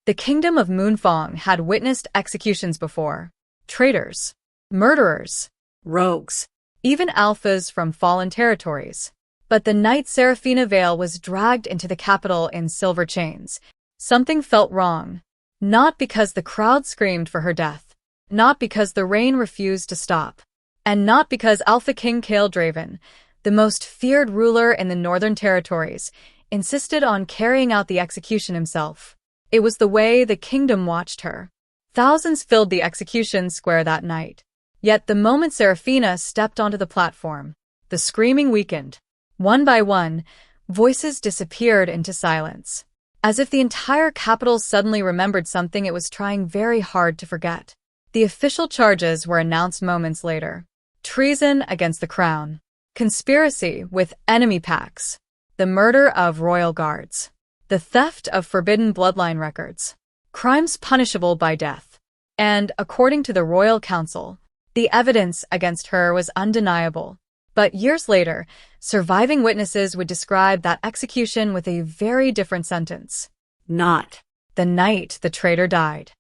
The kingdom of Moonfang had witnessed executions before. Traitors, murderers, rogues, even alphas from fallen territories. But the night Seraphina Vale was dragged into the capital in silver chains, something felt wrong. Not because the crowd screamed for her death, not because the rain refused to stop, and not because Alpha King Kael Draven, the most feared ruler in the Northern Territories, insisted on carrying out the execution himself. It was the way the kingdom watched her. Thousands filled the execution square that night. Yet the moment Seraphina stepped onto the platform, the screaming weakened. One by one, voices disappeared into silence, as if the entire capital suddenly remembered something it was trying very hard to forget. The official charges were announced moments later. Treason against the crown, conspiracy with enemy pacts, the murder of royal guards, the theft of forbidden bloodline records, crimes punishable by death. And, according to the royal council, the evidence against her was undeniable. But years later, surviving witnesses would describe that execution with a very different sentence. Not the night the traitor died,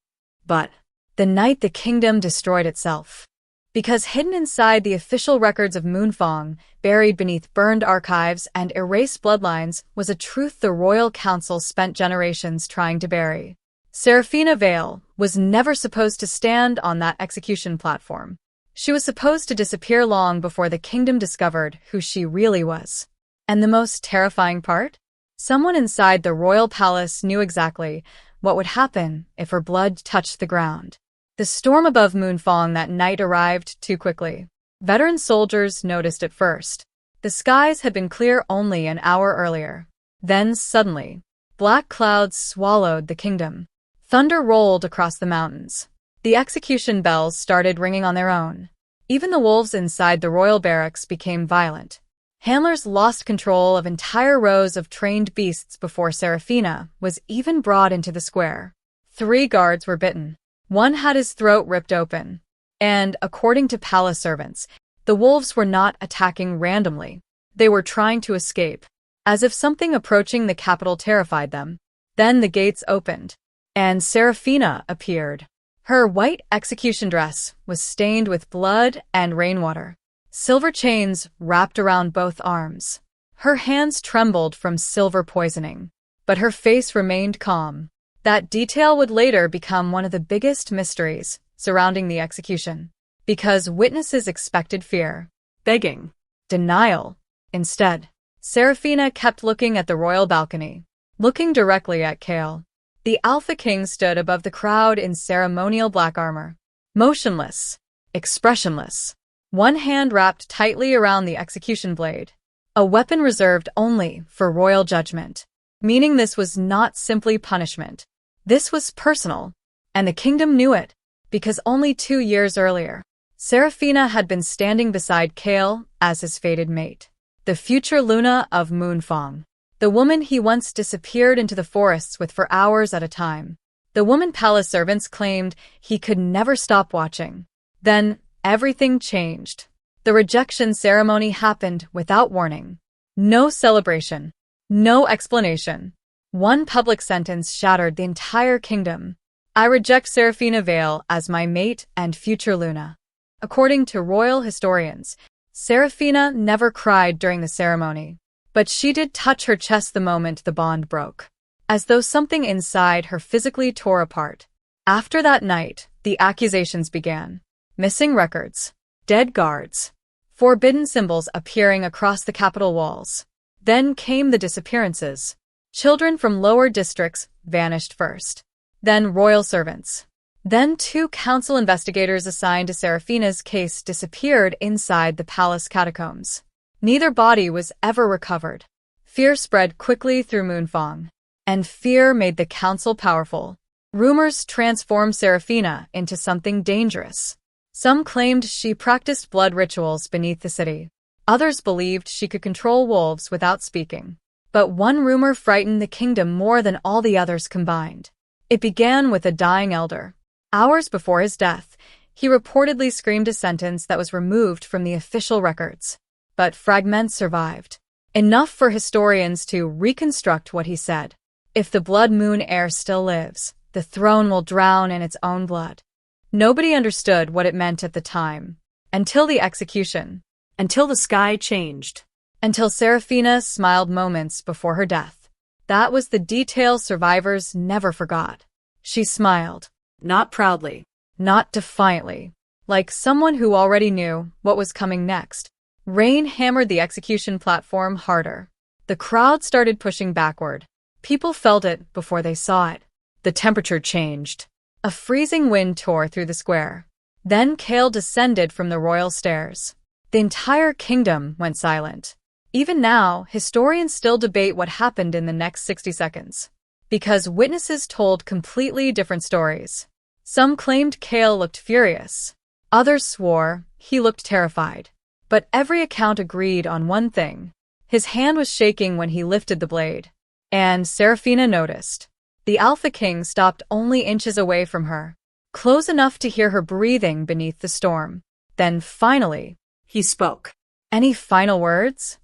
but the night the kingdom destroyed itself. Because hidden inside the official records of Moonfang, buried beneath burned archives and erased bloodlines, was a truth the royal council spent generations trying to bury. Seraphina Vale was never supposed to stand on that execution platform. She was supposed to disappear long before the kingdom discovered who she really was. And the most terrifying part? Someone inside the royal palace knew exactly what would happen if her blood touched the ground. The storm above Moonfang that night arrived too quickly. Veteran soldiers noticed it first. The skies had been clear only an hour earlier. Then, suddenly, black clouds swallowed the kingdom. Thunder rolled across the mountains. The execution bells started ringing on their own. Even the wolves inside the royal barracks became violent. Handlers lost control of entire rows of trained beasts before Seraphina was even brought into the square. 3 guards were bitten. One had his throat ripped open. And, according to palace servants, the wolves were not attacking randomly. They were trying to escape, as if something approaching the capital terrified them. Then the gates opened, and Seraphina appeared. Her white execution dress was stained with blood and rainwater. Silver chains wrapped around both arms. Her hands trembled from silver poisoning, but her face remained calm. That detail would later become one of the biggest mysteries surrounding the execution, because witnesses expected fear, begging, denial. Instead, Seraphina kept looking at the royal balcony, looking directly at Kael. The Alpha King stood above the crowd in ceremonial black armor, motionless, expressionless, one hand wrapped tightly around the execution blade, a weapon reserved only for royal judgment, meaning this was not simply punishment. This was personal, and the kingdom knew it, because only 2 years earlier, Seraphina had been standing beside Kael as his fated mate, the future Luna of Moonfang. The woman he once disappeared into the forests with for hours at a time. The woman palace servants claimed he could never stop watching. Then, everything changed. The rejection ceremony happened without warning. No celebration. No explanation. One public sentence shattered the entire kingdom. I reject Seraphina Vale as my mate and future Luna. According to royal historians, Seraphina never cried during the ceremony. But she did touch her chest the moment the bond broke, as though something inside her physically tore apart. After that night, the accusations began. Missing records, dead guards, forbidden symbols appearing across the capital walls. Then came the disappearances. Children from lower districts vanished first. Then royal servants. Then 2 council investigators assigned to Seraphina's case disappeared inside the palace catacombs. Neither body was ever recovered. Fear spread quickly through Moonfang, and fear made the council powerful. Rumors transformed Seraphina into something dangerous. Some claimed she practiced blood rituals beneath the city. Others believed she could control wolves without speaking. But one rumor frightened the kingdom more than all the others combined. It began with a dying elder. Hours before his death, he reportedly screamed a sentence that was removed from the official records. But fragments survived. Enough for historians to reconstruct what he said. If the Blood Moon heir still lives, The throne will drown in its own blood. Nobody understood what it meant at the time. Until the execution. Until the sky changed. Until Seraphina smiled moments before her death. That was the detail survivors never forgot. She smiled. Not proudly. Not defiantly. Like someone who already knew what was coming next. Rain hammered the execution platform harder. The crowd started pushing backward. People felt it before they saw it. The temperature changed. A freezing wind tore through the square. Then Kael descended from the royal stairs. The entire kingdom went silent. Even now, historians still debate what happened in the next 60 seconds. Because witnesses told completely different stories. Some claimed Kael looked furious. Others swore he looked terrified. But every account agreed on one thing. His hand was shaking when he lifted the blade. And Seraphina noticed. The Alpha King stopped only inches away from her, close enough to hear her breathing beneath the storm. Then finally, he spoke. Any final words?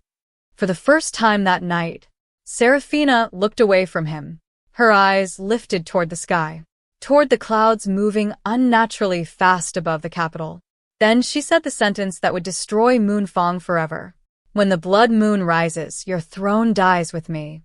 For the first time that night, Seraphina looked away from him. Her eyes lifted toward the sky, toward the clouds moving unnaturally fast above the capital. Then she said the sentence that would destroy Moonfang forever. When the blood moon rises, your throne dies with me.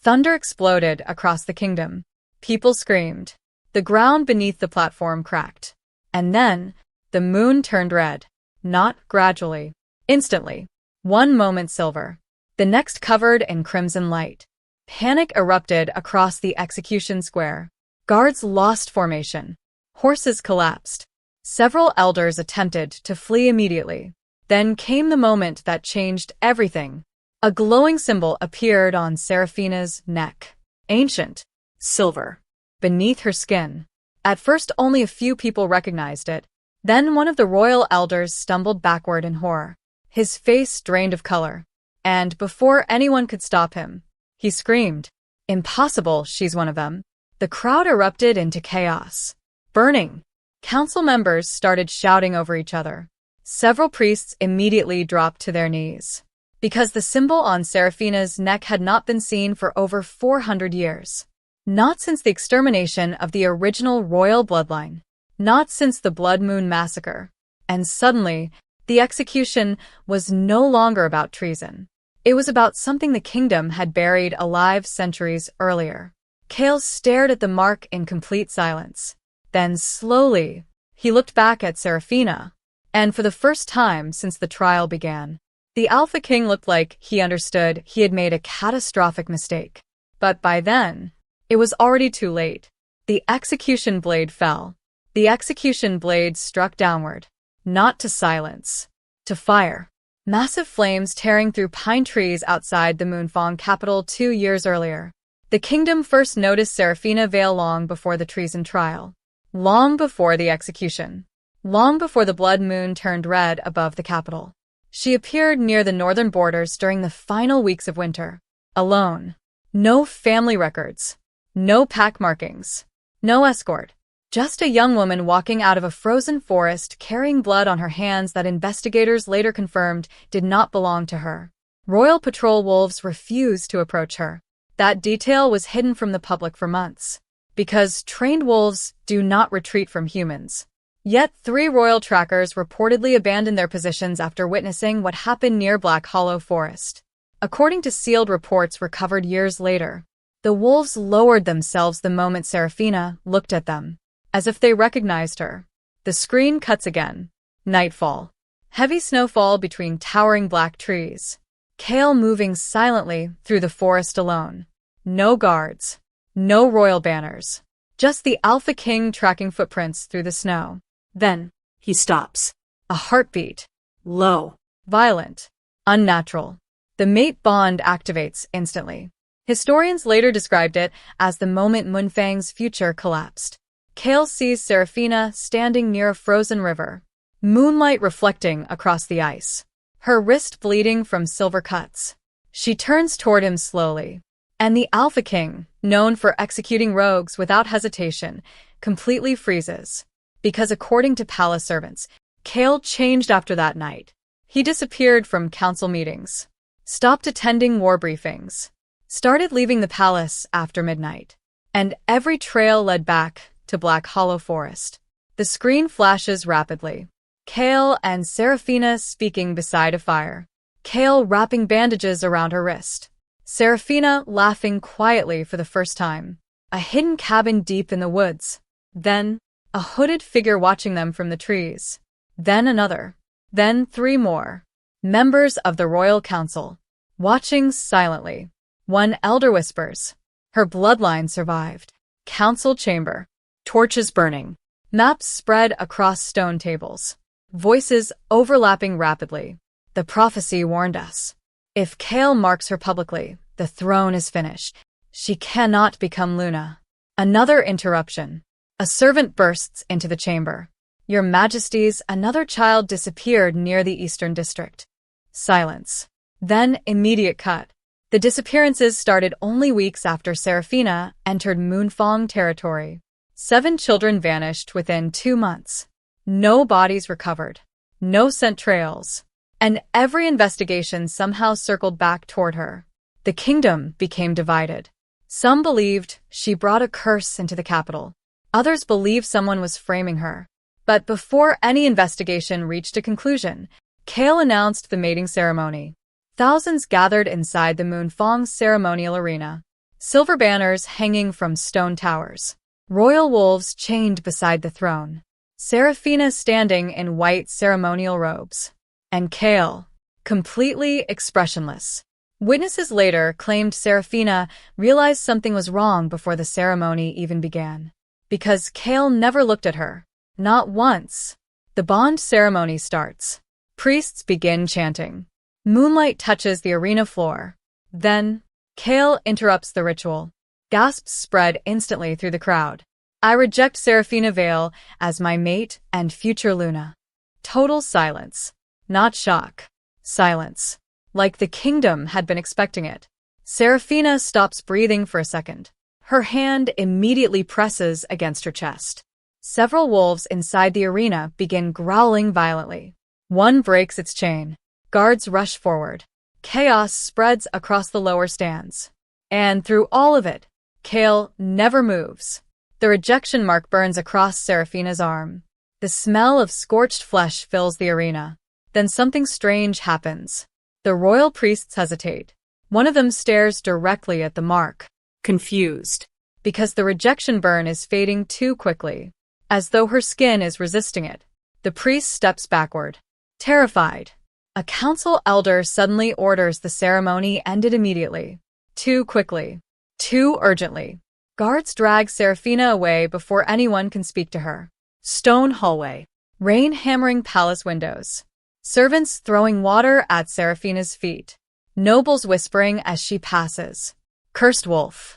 Thunder exploded across the kingdom. People screamed. The ground beneath the platform cracked. And then, the moon turned red. Not gradually. Instantly. One moment silver. The next covered in crimson light. Panic erupted across the execution square. Guards lost formation. Horses collapsed. Several elders attempted to flee immediately. Then came the moment that changed everything. A glowing symbol appeared on Seraphina's neck. Ancient. Silver. Beneath her skin. At first only a few people recognized it. Then one of the royal elders stumbled backward in horror. His face drained of color. And before anyone could stop him, he screamed, "Impossible, she's one of them." The crowd erupted into chaos. Burning. Council members started shouting over each other. Several priests immediately dropped to their knees. Because the symbol on Seraphina's neck had not been seen for over 400 years. Not since the extermination of the original royal bloodline. Not since the Blood Moon massacre. And suddenly, the execution was no longer about treason. It was about something the kingdom had buried alive centuries earlier. Kael stared at the mark in complete silence. Then slowly, he looked back at Seraphina. And for the first time since the trial began, the Alpha King looked like he understood he had made a catastrophic mistake. But by then, it was already too late. The execution blade fell. The execution blade struck downward. Not to silence. To fire. Massive flames tearing through pine trees outside the Moonfang capital 2 years earlier. The kingdom first noticed Seraphina Vale long before the treason trial. Long before the execution. Long before the blood moon turned red above the capital. She appeared near the northern borders during the final weeks of winter. Alone. No family records. No pack markings. No escort. Just a young woman walking out of a frozen forest carrying blood on her hands that investigators later confirmed did not belong to her. Royal Patrol wolves refused to approach her. That detail was hidden from the public for months. Because trained wolves do not retreat from humans. Yet 3 royal trackers reportedly abandoned their positions after witnessing what happened near Black Hollow Forest. According to sealed reports recovered years later, the wolves lowered themselves the moment Seraphina looked at them, as if they recognized her. The screen cuts again. Nightfall. Heavy snowfall between towering black trees. Kael moving silently through the forest alone. No guards. No royal banners. Just the Alpha King tracking footprints through the snow. Then, he stops. A heartbeat. Low. Violent. Unnatural. The mate bond activates instantly. Historians later described it as the moment Moonfang's future collapsed. Kael sees Seraphina standing near a frozen river. Moonlight reflecting across the ice. Her wrist bleeding from silver cuts. She turns toward him slowly. And the Alpha King, known for executing rogues without hesitation, completely freezes. Because according to palace servants, Kael changed after that night. He disappeared from council meetings. Stopped attending war briefings. Started leaving the palace after midnight. and every trail led back to Black Hollow Forest. The screen flashes rapidly. Kael and Seraphina speaking beside a fire. Kael wrapping bandages around her wrist. Seraphina laughing quietly for the first time. A hidden cabin deep in the woods. Then, a hooded figure watching them from the trees. Then another. Then 3 more. Members of the Royal Council. Watching silently. One elder whispers. Her bloodline survived. Council chamber. Torches burning. Maps spread across stone tables. Voices overlapping rapidly. The prophecy warned us. If Kael marks her publicly, the throne is finished. She cannot become Luna. Another interruption. A servant bursts into the chamber. Your Majesties, another child disappeared near the Eastern District. Silence. Then immediate cut. The disappearances started only weeks after Seraphina entered Moonfang territory. 7 children vanished within 2 months. No bodies recovered. No scent trails. And every investigation somehow circled back toward her. The kingdom became divided. Some believed she brought a curse into the capital. Others believed someone was framing her. But before any investigation reached a conclusion, Kael announced the mating ceremony. Thousands gathered inside the Moonfang ceremonial arena. Silver banners hanging from stone towers. Royal wolves chained beside the throne. Seraphina standing in white ceremonial robes. And Kael, completely expressionless. Witnesses later claimed Seraphina realized something was wrong before the ceremony even began. Because Kael never looked at her. Not once. The bond ceremony starts. Priests begin chanting. Moonlight touches the arena floor. Then, Kael interrupts the ritual. Gasps spread instantly through the crowd. I reject Seraphina Vale as my mate and future Luna. Total silence. Not shock. Silence. Like the kingdom had been expecting it. Seraphina stops breathing for a second. Her hand immediately presses against her chest. Several wolves inside the arena begin growling violently. One breaks its chain. Guards rush forward. Chaos spreads across the lower stands. And through all of it, Kael never moves. The rejection mark burns across Seraphina's arm. The smell of scorched flesh fills the arena. Then something strange happens. The royal priests hesitate. One of them stares directly at the mark, confused, because the rejection burn is fading too quickly, as though her skin is resisting it. The priest steps backward, terrified. A council elder suddenly orders the ceremony ended immediately. Too quickly. Too urgently. Guards drag Seraphina away before anyone can speak to her. Stone hallway. Rain hammering palace windows. Servants throwing water at Seraphina's feet. Nobles whispering as she passes. Cursed wolf.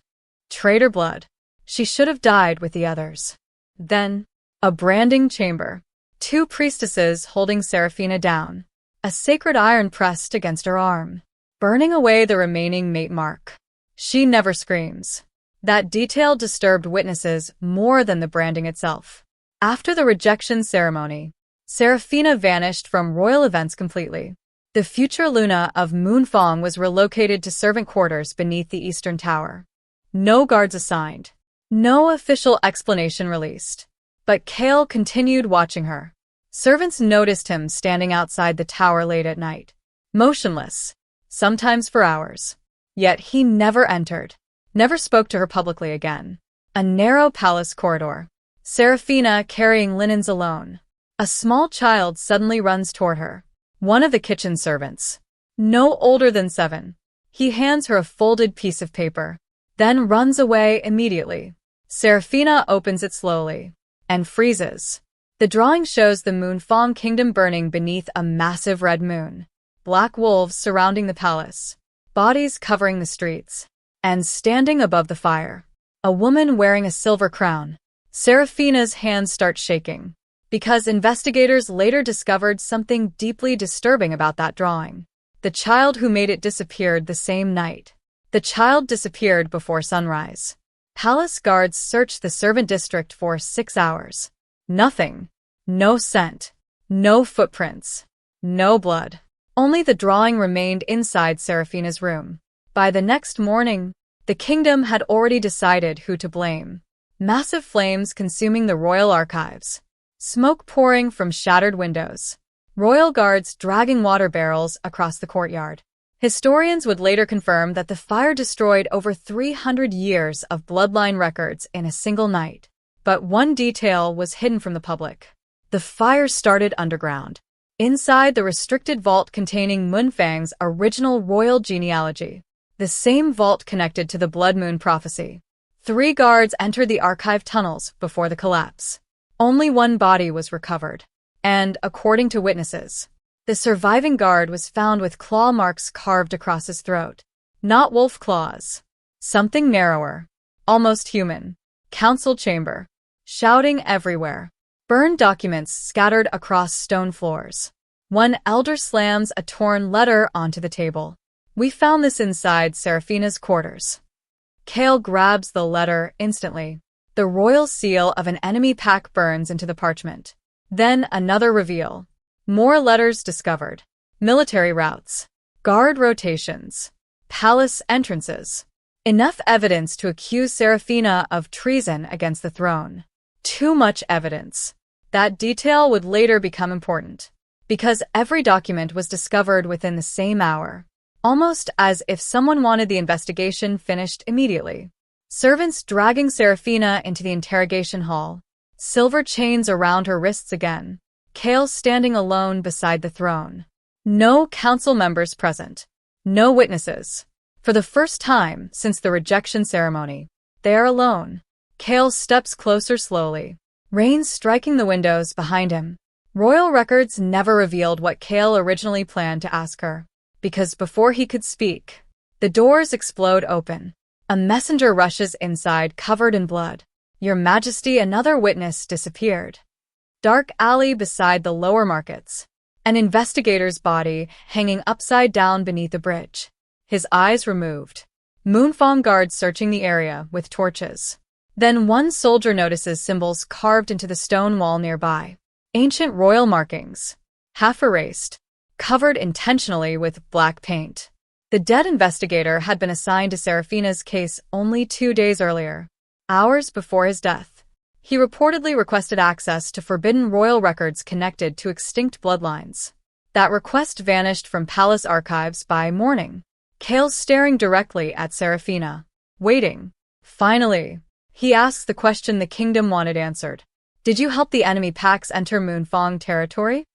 Traitor blood. She should have died with the others. Then, a branding chamber. 2 priestesses holding Seraphina down. A sacred iron pressed against her arm. Burning away the remaining mate mark. She never screams. That detail disturbed witnesses more than the branding itself. After the rejection ceremony, Seraphina vanished from royal events completely. The future Luna of Moonfang was relocated to servant quarters beneath the Eastern Tower. No guards assigned. No official explanation released. But Kael continued watching her. Servants noticed him standing outside the tower late at night. Motionless. Sometimes for hours. Yet he never entered. Never spoke to her publicly again. A narrow palace corridor. Seraphina carrying linens alone. A small child suddenly runs toward her. One of the kitchen servants. No older than 7. He hands her a folded piece of paper. Then runs away immediately. Seraphina opens it slowly. And freezes. The drawing shows the Moonfang kingdom burning beneath a massive red moon. Black wolves surrounding the palace. Bodies covering the streets. And standing above the fire, a woman wearing a silver crown. Seraphina's hands start shaking, because investigators later discovered something deeply disturbing about that drawing. The child who made it disappeared the same night. The child disappeared before sunrise. Palace guards searched the servant district for 6 hours. Nothing. No scent. No footprints. No blood. Only the drawing remained inside Seraphina's room. By the next morning, The kingdom had already decided who to blame. Massive flames consuming the royal archives. Smoke pouring from shattered windows. Royal guards dragging water barrels across the courtyard. Historians would later confirm that the fire destroyed over 300 years of bloodline records in a single night. But one detail was hidden from the public. The fire started underground, inside the restricted vault containing Moonfang's original royal genealogy. The same vault connected to the Blood Moon prophecy. 3 guards entered the archive tunnels before the collapse. Only one body was recovered. And, according to witnesses, the surviving guard was found with claw marks carved across his throat. Not wolf claws. Something narrower. Almost human. Council chamber. Shouting everywhere. Burned documents scattered across stone floors. One elder slams a torn letter onto the table. We found this inside Seraphina's quarters. Kael grabs the letter instantly. The royal seal of an enemy pack burns into the parchment. Then another reveal. More letters discovered. Military routes. Guard rotations. Palace entrances. Enough evidence to accuse Seraphina of treason against the throne. Too much evidence. That detail would later become important, because every document was discovered within the same hour, almost as if someone wanted the investigation finished immediately. Servants dragging Seraphina into the interrogation hall, silver chains around her wrists again, Kael standing alone beside the throne. No council members present. No witnesses. For the first time since the rejection ceremony, they are alone. Kael steps closer slowly, rain striking the windows behind him. Royal records never revealed what Kael originally planned to ask her, because before he could speak, the doors explode open. A messenger rushes inside covered in blood. Your Majesty, another witness disappeared. Dark alley beside the lower markets. An investigator's body hanging upside down beneath a bridge. His eyes removed. Moonfang guards searching the area with torches. Then one soldier notices symbols carved into the stone wall nearby. Ancient royal markings. Half erased. Covered intentionally with black paint. The dead investigator had been assigned to Seraphina's case only 2 days earlier, hours before his death. He reportedly requested access to forbidden royal records connected to extinct bloodlines. That request vanished from palace archives by morning. Kael's staring directly at Seraphina, waiting. Finally, he asks the question the kingdom wanted answered. Did you help the enemy packs enter Moonfang territory?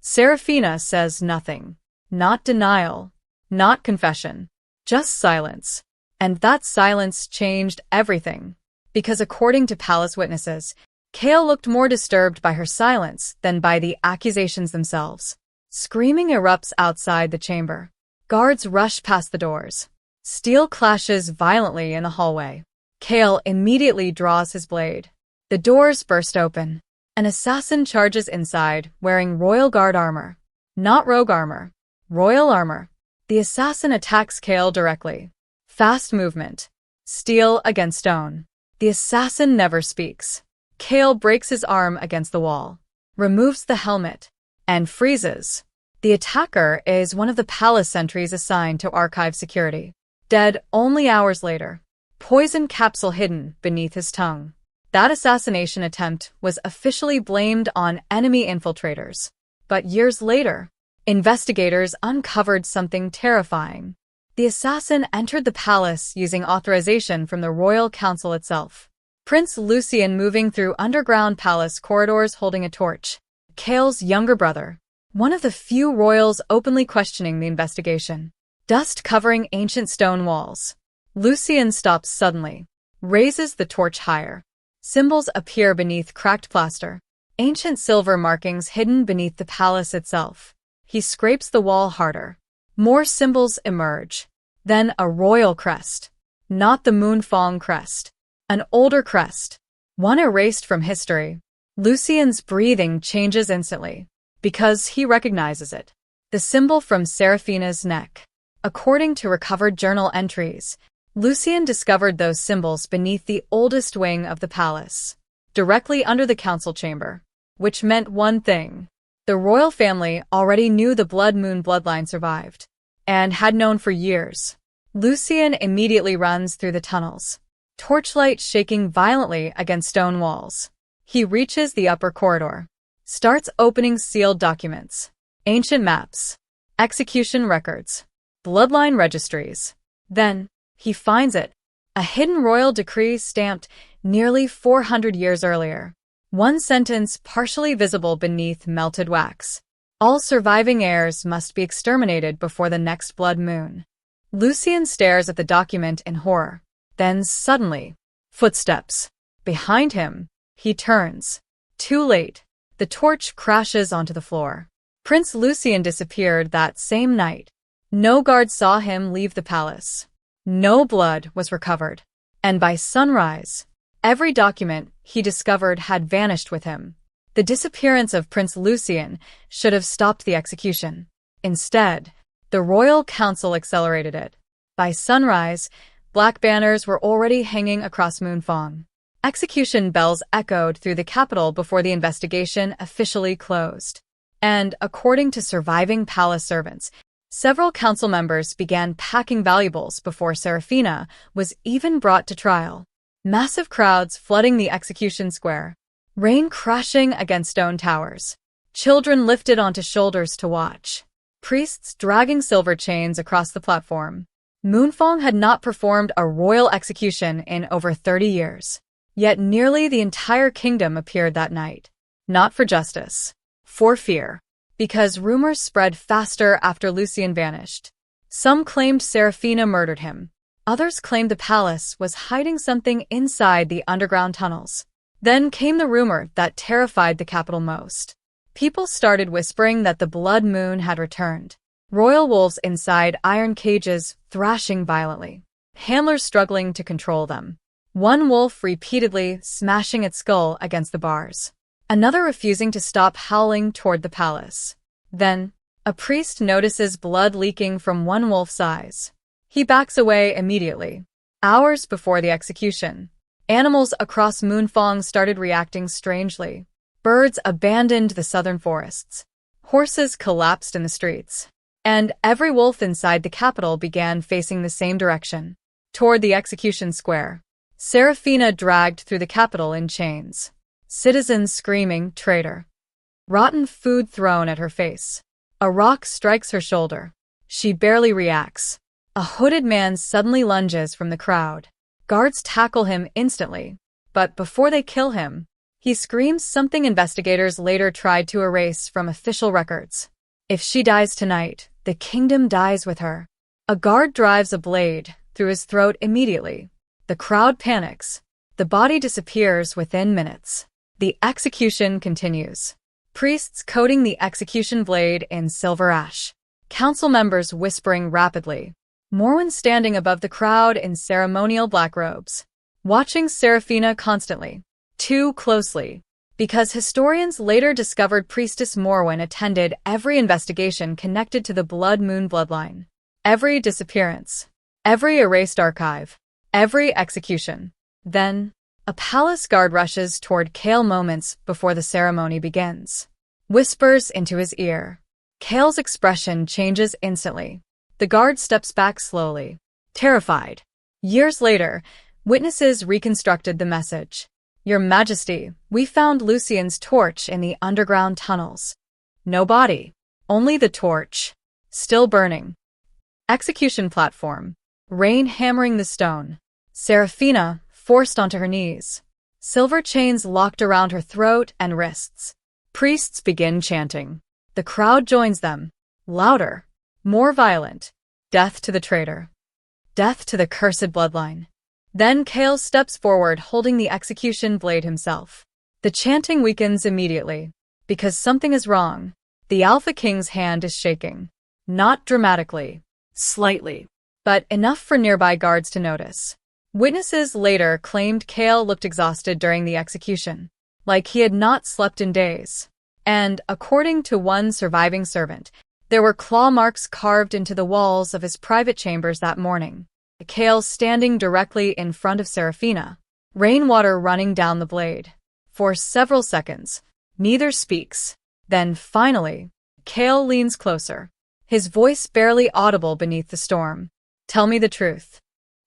Seraphina says nothing. Not denial. Not confession. Just silence. And that silence changed everything. Because according to palace witnesses, Kael looked more disturbed by her silence than by the accusations themselves. Screaming erupts outside the chamber. Guards rush past the doors. Steel clashes violently in the hallway. Kael immediately draws his blade. The doors burst open. An assassin charges inside, wearing royal guard armor. Not rogue armor. Royal armor. The assassin attacks Kael directly. Fast movement. Steel against stone. The assassin never speaks. Kael breaks his arm against the wall, removes the helmet, and freezes. The attacker is one of the palace sentries assigned to archive security. Dead only hours later. Poison capsule hidden beneath his tongue. That assassination attempt was officially blamed on enemy infiltrators. But years later, investigators uncovered something terrifying. The assassin entered the palace using authorization from the royal council itself. Prince Lucien moving through underground palace corridors holding a torch. Kael's younger brother. One of the few royals openly questioning the investigation. Dust covering ancient stone walls. Lucien stops suddenly. Raises the torch higher. Symbols appear beneath cracked plaster. Ancient silver markings hidden beneath the palace itself. He scrapes the wall harder. More symbols emerge. Then a royal crest. Not the Moonfang crest. An older crest. One erased from history. Lucien's breathing changes instantly, because he recognizes it. The symbol from Seraphina's neck. According to recovered journal entries, Lucien discovered those symbols beneath the oldest wing of the palace, directly under the council chamber, which meant one thing. The royal family already knew the Blood Moon bloodline survived, and had known for years. Lucien immediately runs through the tunnels, torchlight shaking violently against stone walls. He reaches the upper corridor, starts opening sealed documents, ancient maps, execution records, bloodline registries. Then, he finds it, a hidden royal decree stamped nearly 400 years earlier. One sentence partially visible beneath melted wax. All surviving heirs must be exterminated before the next blood moon. Lucien stares at the document in horror. Then suddenly, footsteps. Behind him, he turns. Too late. The torch crashes onto the floor. Prince Lucien disappeared that same night. No guard saw him leave the palace. No blood was recovered. And by sunrise, every document he discovered had vanished with him. The disappearance of Prince Lucien should have stopped the execution. Instead, the royal council accelerated it. By sunrise, black banners were already hanging across Moonfang. Execution bells echoed through the capital before the investigation officially closed. And, according to surviving palace servants, several council members began packing valuables before Seraphina was even brought to trial. Massive crowds flooding the execution square. Rain crashing against stone towers. Children lifted onto shoulders to watch. Priests dragging silver chains across the platform. Moonfang had not performed a royal execution in over 30 years. Yet nearly the entire kingdom appeared that night. Not for justice. For fear. Because rumors spread faster after Lucien vanished. Some claimed Seraphina murdered him. Others claimed the palace was hiding something inside the underground tunnels. Then came the rumor that terrified the capital most. People started whispering that the blood moon had returned. Royal wolves inside iron cages thrashing violently. Handlers struggling to control them. One wolf repeatedly smashing its skull against the bars. Another refusing to stop howling toward the palace. Then, a priest notices blood leaking from one wolf's eyes. He backs away immediately. Hours before the execution, animals across Moonfang started reacting strangely. Birds abandoned the southern forests. Horses collapsed in the streets. And every wolf inside the capital began facing the same direction, toward the execution square. Seraphina dragged through the capital in chains. Citizens screaming, "Traitor." Rotten food thrown at her face. A rock strikes her shoulder. She barely reacts. A hooded man suddenly lunges from the crowd. Guards tackle him instantly. But before they kill him, he screams something investigators later tried to erase from official records. If she dies tonight, the kingdom dies with her. A guard drives a blade through his throat immediately. The crowd panics. The body disappears within minutes. The execution continues. Priests coating the execution blade in silver ash. Council members whispering rapidly. Morwen standing above the crowd in ceremonial black robes. Watching Seraphina constantly. Too closely. Because historians later discovered Priestess Morwen attended every investigation connected to the Blood Moon bloodline. Every disappearance. Every erased archive. Every execution. Then, a palace guard rushes toward Kael moments before the ceremony begins. Whispers into his ear. Kael's expression changes instantly. The guard steps back slowly, terrified. Years later, witnesses reconstructed the message. "Your Majesty, we found Lucien's torch in the underground tunnels. No body, only the torch. Still burning." Execution platform. Rain hammering the stone. Seraphina forced onto her knees. Silver chains locked around her throat and wrists. Priests begin chanting. The crowd joins them. Louder. More violent. Death to the traitor. Death to the cursed bloodline. Then Kael steps forward holding the execution blade himself. The chanting weakens immediately. Because something is wrong. The Alpha King's hand is shaking. Not dramatically. Slightly. But enough for nearby guards to notice. Witnesses later claimed Kael looked exhausted during the execution. Like he had not slept in days. And, according to one surviving servant, there were claw marks carved into the walls of his private chambers that morning. Kael standing directly in front of Seraphina. Rainwater running down the blade. For several seconds, neither speaks. Then, finally, Kael leans closer. His voice barely audible beneath the storm. Tell me the truth.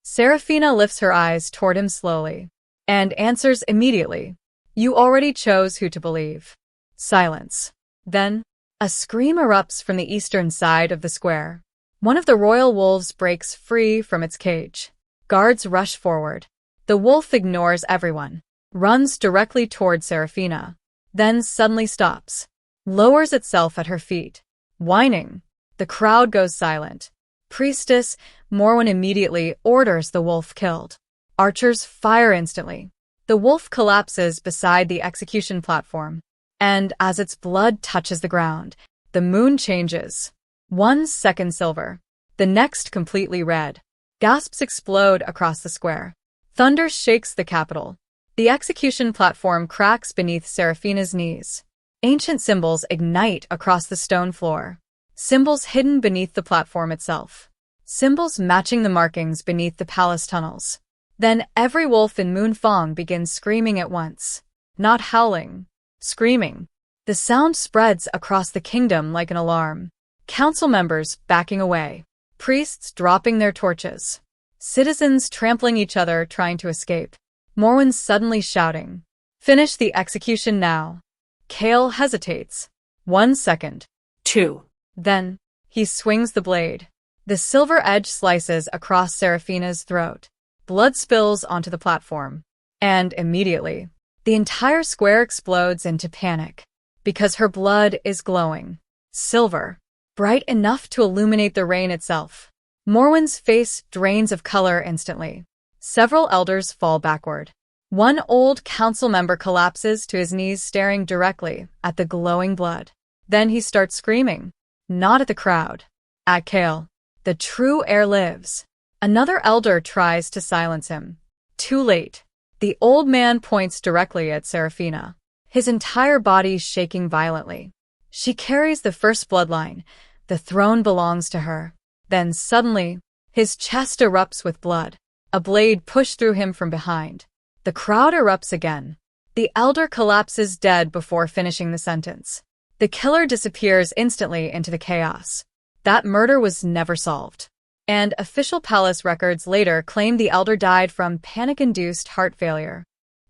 Seraphina lifts her eyes toward him slowly and answers immediately. You already chose who to believe. Silence. Then, a scream erupts from the eastern side of the square. One of the royal wolves breaks free from its cage. Guards rush forward. The wolf ignores everyone, runs directly toward Seraphina, then suddenly stops, lowers itself at her feet, whining. The crowd goes silent. Priestess Morwen immediately orders the wolf killed. Archers fire instantly. The wolf collapses beside the execution platform, and as its blood touches the ground, the moon changes. 1 second silver, the next completely red. Gasps explode across the square. Thunder shakes the capital. The execution platform cracks beneath Seraphina's knees. Ancient symbols ignite across the stone floor. Symbols hidden beneath the platform itself. Symbols matching the markings beneath the palace tunnels. Then every wolf in Moonfang begins screaming at once. Not howling, screaming. The sound spreads across the kingdom like an alarm. Council members backing away. Priests dropping their torches. Citizens trampling each other trying to escape. Morwen suddenly shouting, "Finish the execution now." Kael hesitates. 1 second. 2. Then, he swings the blade. The silver edge slices across Seraphina's throat. Blood spills onto the platform. And immediately, the entire square explodes into panic. Because her blood is glowing. Silver. Bright enough to illuminate the rain itself. Morwen's face drains of color instantly. Several elders fall backward. One old council member collapses to his knees staring directly at the glowing blood. Then he starts screaming. Not at the crowd. At Kael. The true heir lives. Another elder tries to silence him. Too late. The old man points directly at Seraphina, his entire body shaking violently. She carries the first bloodline. The throne belongs to her. Then suddenly, his chest erupts with blood. A blade pushed through him from behind. The crowd erupts again. The elder collapses dead before finishing the sentence. The killer disappears instantly into the chaos. That murder was never solved. And official palace records later claim the elder died from panic-induced heart failure.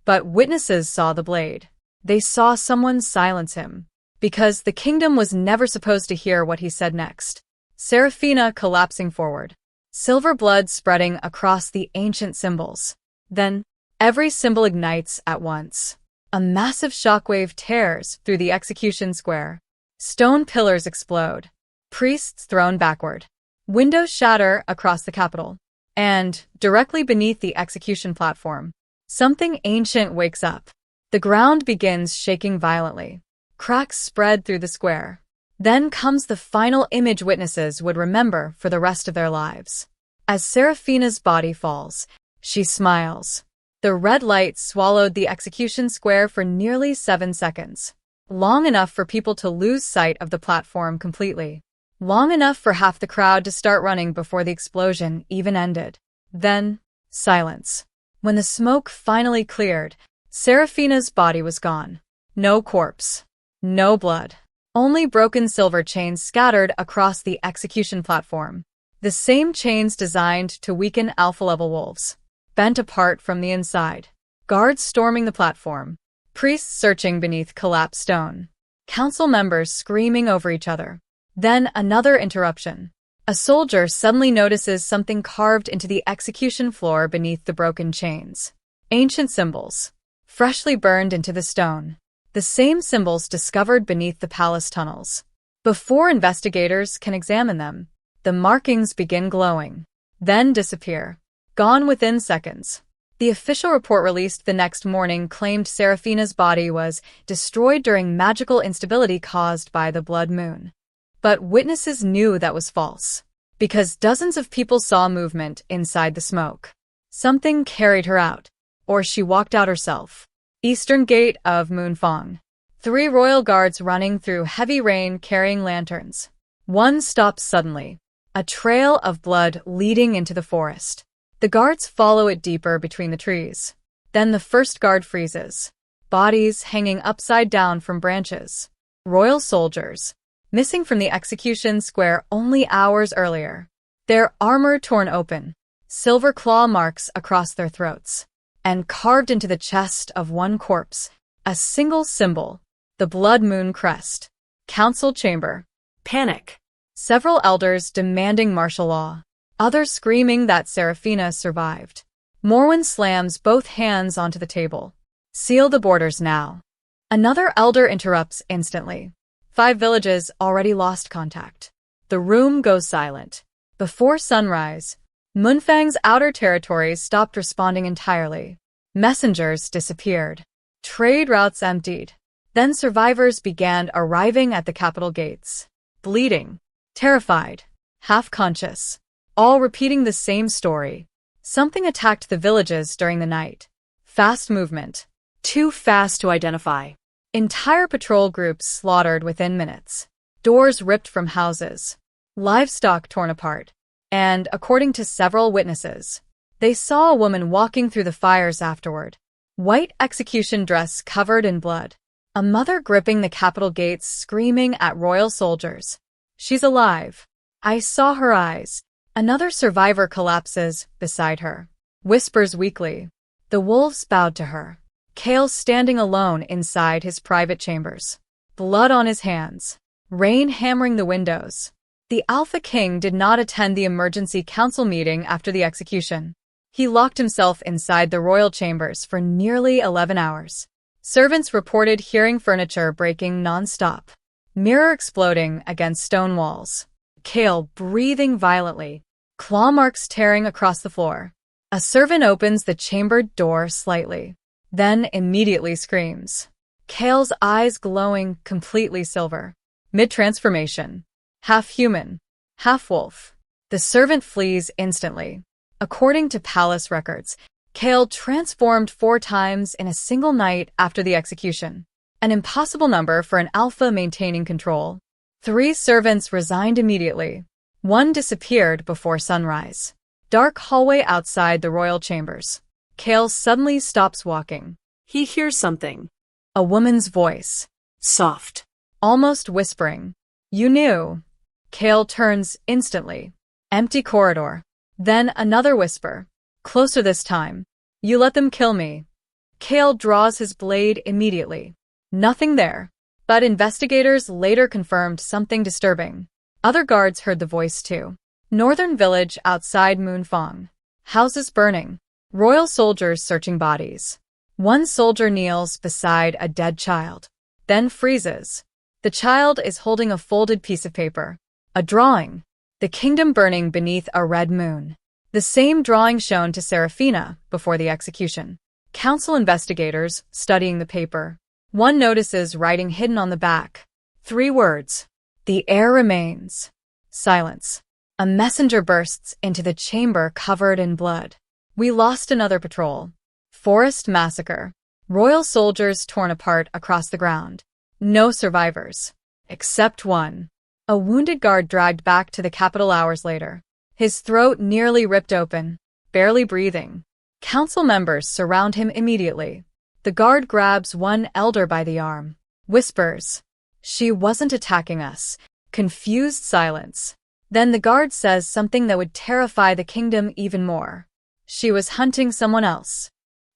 But witnesses saw the blade. They saw someone silence him. Because the kingdom was never supposed to hear what he said next. Seraphina collapsing forward. Silver blood spreading across the ancient symbols. Then, every symbol ignites at once. A massive shockwave tears through the execution square. Stone pillars explode. Priests thrown backward. Windows shatter across the capital. And, directly beneath the execution platform, something ancient wakes up. The ground begins shaking violently. Cracks spread through the square. Then comes the final image witnesses would remember for the rest of their lives. As Seraphina's body falls, she smiles. The red light swallowed the execution square for nearly 7 seconds. Long enough for people to lose sight of the platform completely. Long enough for half the crowd to start running before the explosion even ended. Then, silence. When the smoke finally cleared, Seraphina's body was gone. No corpse. No blood. Only broken silver chains scattered across the execution platform. The same chains designed to weaken alpha-level wolves. Bent apart from the inside. Guards storming the platform. Priests searching beneath collapsed stone. Council members screaming over each other. Then another interruption. A soldier suddenly notices something carved into the execution floor beneath the broken chains. Ancient symbols. Freshly burned into the stone. The same symbols discovered beneath the palace tunnels. Before investigators can examine them, the markings begin glowing, then disappear. Gone within seconds. The official report released the next morning claimed Seraphina's body was destroyed during magical instability caused by the blood moon. But witnesses knew that was false, because dozens of people saw movement inside the smoke. Something carried her out, or she walked out herself. Eastern gate of Moonfang. 3 royal guards running through heavy rain carrying lanterns. One stops suddenly. A trail of blood leading into the forest. The guards follow it deeper between the trees. Then the first guard freezes. Bodies hanging upside down from branches. Royal soldiers. Missing from the execution square only hours earlier. their armor torn open, silver claw marks across their throats, and carved into the chest of one corpse, a single symbol, the blood moon crest. Council chamber. Panic. Several elders demanding martial law, others screaming that Seraphina survived. Morwen slams both hands onto the table. Seal the borders now. Another elder interrupts instantly. 5 villages already lost contact. The room goes silent. Before sunrise, Moonfang's outer territories stopped responding entirely. Messengers disappeared. Trade routes emptied. Then survivors began arriving at the capital gates. Bleeding. Terrified. Half-conscious. All repeating the same story. Something attacked the villages during the night. Fast movement. Too fast to identify. Entire patrol groups slaughtered within minutes. Doors ripped from houses. Livestock torn apart. And, according to several witnesses, they saw a woman walking through the fires afterward. White execution dress covered in blood. A mother gripping the capital gates screaming at royal soldiers. She's alive. I saw her eyes. Another survivor collapses beside her. Whispers weakly. The wolves bowed to her. Kael standing alone inside his private chambers. Blood on his hands. Rain hammering the windows. The Alpha King did not attend the emergency council meeting after the execution. He locked himself inside the royal chambers for nearly 11 hours. Servants reported hearing furniture breaking non-stop. Mirror exploding against stone walls. Kael breathing violently. Claw marks tearing across the floor. A servant opens the chamber door slightly, then immediately screams. Kael's eyes glowing completely silver. Mid-transformation. Half human, half wolf. The servant flees instantly. According to palace records, Kael transformed 4 times in a single night after the execution. An impossible number for an alpha maintaining control. 3 servants resigned immediately. 1 disappeared before sunrise. Dark hallway outside the royal chambers. Kael suddenly stops walking. He hears something. A woman's voice. Soft. Almost whispering. You knew. Kael turns instantly. Empty corridor. Then another whisper. Closer this time. You let them kill me. Kael draws his blade immediately. Nothing there. But investigators later confirmed something disturbing. Other guards heard the voice too. Northern village outside Moonfang. Houses burning. Royal soldiers searching bodies. One soldier kneels beside a dead child. Then freezes. The child is holding a folded piece of paper. A drawing. The kingdom burning beneath a red moon. The same drawing shown to Seraphina before the execution. Council investigators studying the paper. One notices writing hidden on the back. 3 words. The heir remains. Silence. A messenger bursts into the chamber covered in blood. We lost another patrol. Forest massacre. Royal soldiers torn apart across the ground. No survivors. Except one. A wounded guard dragged back to the capital hours later. His throat nearly ripped open. Barely breathing. Council members surround him immediately. The guard grabs one elder by the arm. Whispers. She wasn't attacking us. Confused silence. Then the guard says something that would terrify the kingdom even more. She was hunting someone else.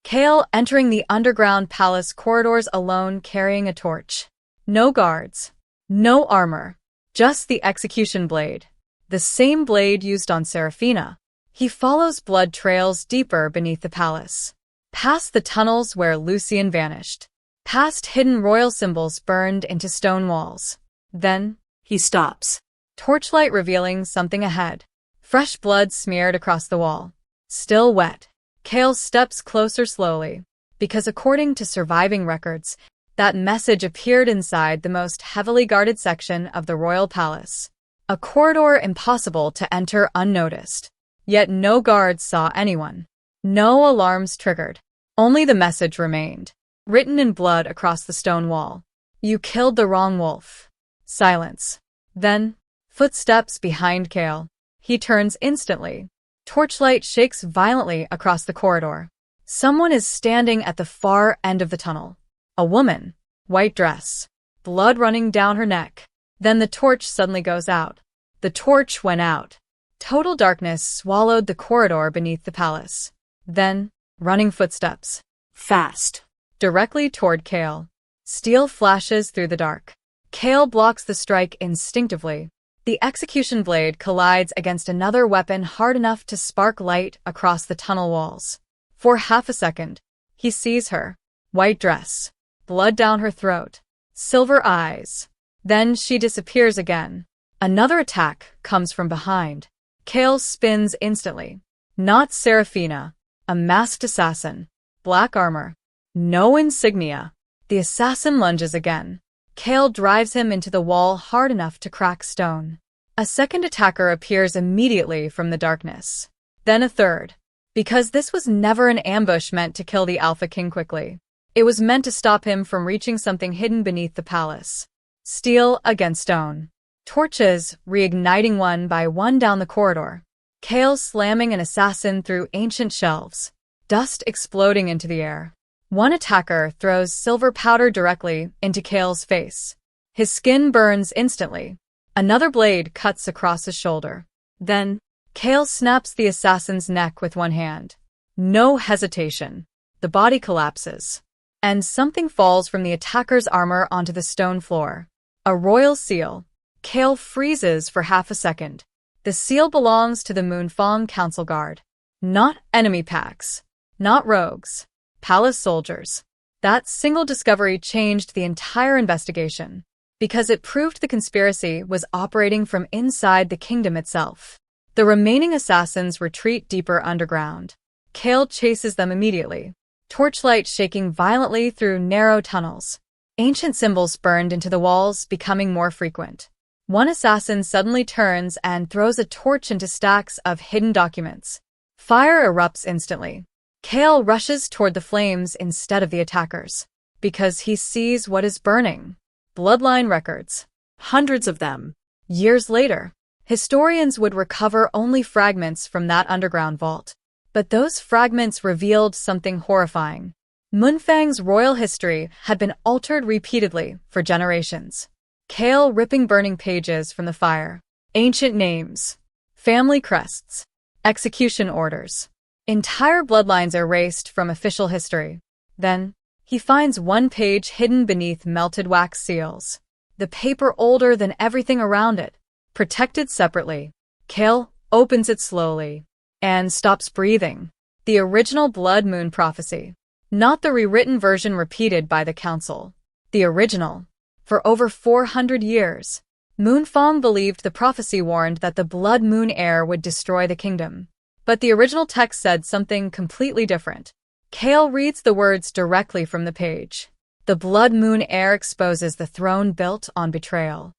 Kael entering the underground palace corridors alone carrying a torch. No guards. No armor. Just the execution blade. The same blade used on Seraphina. He follows blood trails deeper beneath the palace. Past the tunnels where Lucian vanished. Past hidden royal symbols burned into stone walls. Then, he stops. Torchlight revealing something ahead. Fresh blood smeared across the wall. Still wet. Kael steps closer slowly. Because according to surviving records, that message appeared inside the most heavily guarded section of the royal palace. A corridor impossible to enter unnoticed. Yet no guards saw anyone. No alarms triggered. Only the message remained. Written in blood across the stone wall. You killed the wrong wolf. Silence. Then, footsteps behind Kael. He turns instantly. Torchlight shakes violently across the corridor. Someone is standing at the far end of the tunnel. A woman. White dress. Blood running down her neck. Then the torch suddenly goes out. The torch went out. Total darkness swallowed the corridor beneath the palace. Then, running footsteps. Fast. Directly toward Kael. Steel flashes through the dark. Kael blocks the strike instinctively. The execution blade collides against another weapon hard enough to spark light across the tunnel walls. For half a second, he sees her. White dress. Blood down her throat. Silver eyes. Then she disappears again. Another attack comes from behind. Kael spins instantly. Not Seraphina. A masked assassin. Black armor. No insignia. The assassin lunges again. Kael drives him into the wall hard enough to crack stone. A second attacker appears immediately from the darkness. Then a third. Because this was never an ambush meant to kill the Alpha King quickly. It was meant to stop him from reaching something hidden beneath the palace. Steel against stone. Torches reigniting one by one down the corridor. Kael slamming an assassin through ancient shelves. Dust exploding into the air. One attacker throws silver powder directly into Kael's face. His skin burns instantly. Another blade cuts across his shoulder. Then, Kael snaps the assassin's neck with one hand. No hesitation. The body collapses. And something falls from the attacker's armor onto the stone floor. A royal seal. Kael freezes for half a second. The seal belongs to the Moonfang Council Guard. Not enemy packs. Not rogues. Palace soldiers. That single discovery changed the entire investigation, because it proved the conspiracy was operating from inside the kingdom itself. The remaining assassins retreat deeper underground. Kael chases them immediately, torchlight shaking violently through narrow tunnels. Ancient symbols burned into the walls, becoming more frequent. One assassin suddenly turns and throws a torch into stacks of hidden documents. Fire erupts instantly. Kael rushes toward the flames instead of the attackers, because he sees what is burning. Bloodline records. Hundreds of them. Years later, historians would recover only fragments from that underground vault. But those fragments revealed something horrifying. Moonfang's royal history had been altered repeatedly for generations. Kael ripping burning pages from the fire. Ancient names. Family crests. Execution orders. Entire bloodlines erased from official history. Then, he finds one page hidden beneath melted wax seals. The paper older than everything around it. Protected separately. Kael opens it slowly. And stops breathing. The original Blood Moon prophecy. Not the rewritten version repeated by the council. The original. For over 400 years, Moonfang believed the prophecy warned that the Blood Moon heir would destroy the kingdom. But the original text said something completely different. Kael reads the words directly from the page. The Blood Moon heir exposes the throne built on betrayal.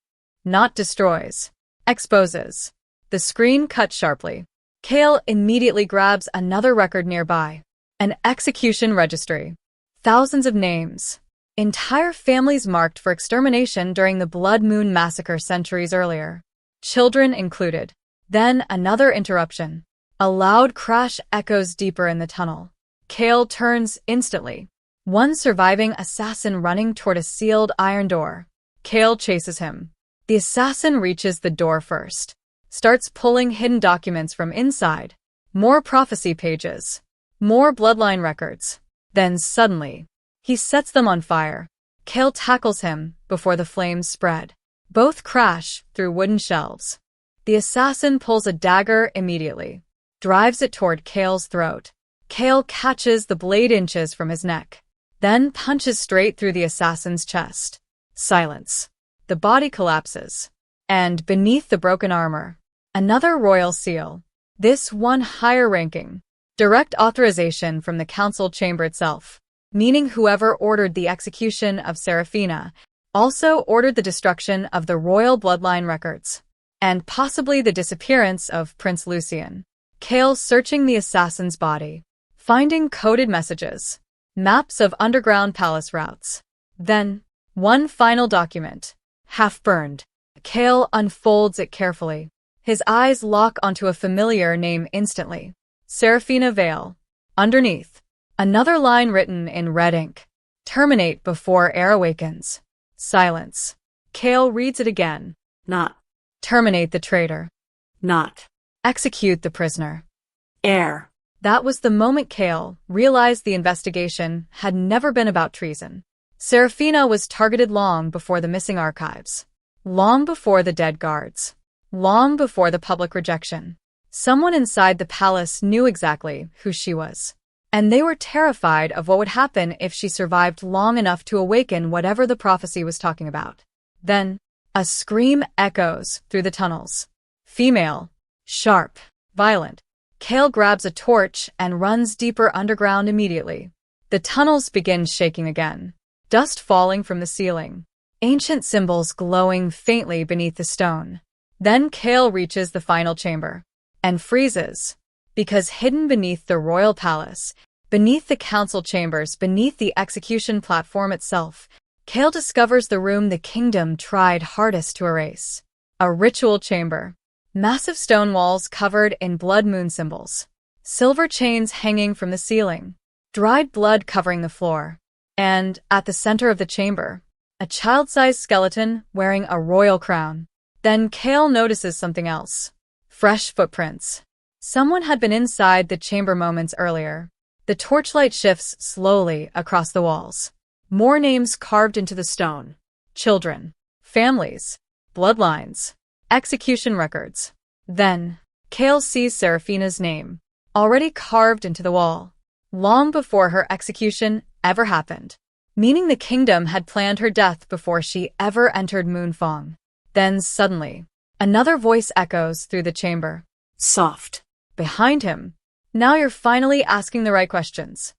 Not destroys. Exposes. The screen cut sharply. Kael immediately grabs another record nearby. An execution registry. Thousands of names. Entire families marked for extermination during the Blood Moon massacre centuries earlier. Children included. Then another interruption. A loud crash echoes deeper in the tunnel. Kael turns instantly. One surviving assassin running toward a sealed iron door. Kael chases him. The assassin reaches the door first. Starts pulling hidden documents from inside. More prophecy pages. More bloodline records. Then suddenly, he sets them on fire. Kael tackles him before the flames spread. Both crash through wooden shelves. The assassin pulls a dagger immediately. Drives it toward Kael's throat. Kael catches the blade inches from his neck. Then punches straight through the assassin's chest. Silence. The body collapses. And beneath the broken armor, another royal seal. This one higher ranking. Direct authorization from the council chamber itself. Meaning whoever ordered the execution of Seraphina also ordered the destruction of the royal bloodline records, and possibly the disappearance of Prince Lucian. Kael searching the assassin's body, finding coded messages, maps of underground palace routes. Then, one final document, half-burned. Kael unfolds it carefully. His eyes lock onto a familiar name instantly. Seraphina Vale. Underneath, another line written in red ink. Terminate before heir awakens. Silence. Kael reads it again. Not. Terminate the traitor. Not. Execute the prisoner. Heir. That was the moment Kael realized the investigation had never been about treason. Seraphina was targeted long before the missing archives. Long before the dead guards. Long before the public rejection. Someone inside the palace knew exactly who she was. And they were terrified of what would happen if she survived long enough to awaken whatever the prophecy was talking about. Then, a scream echoes through the tunnels. Female. Sharp. Violent. Kael grabs a torch and runs deeper underground immediately. The tunnels begin shaking again. Dust falling from the ceiling. Ancient symbols glowing faintly beneath the stone. Then Kael reaches the final chamber. And freezes. Because hidden beneath the royal palace, beneath the council chambers, beneath the execution platform itself, Kael discovers the room the kingdom tried hardest to erase. A ritual chamber. Massive stone walls covered in blood moon symbols. Silver chains hanging from the ceiling. Dried blood covering the floor. And, at the center of the chamber, a child-sized skeleton wearing a royal crown. Then Kael notices something else. Fresh footprints. Someone had been inside the chamber moments earlier. The torchlight shifts slowly across the walls. More names carved into the stone. Children. Families. Bloodlines. Execution records. Then, Kael sees Seraphina's name, already carved into the wall, long before her execution ever happened, meaning the kingdom had planned her death before she ever entered Moonfang. Then suddenly, another voice echoes through the chamber. Soft. Behind him. Now you're finally asking the right questions.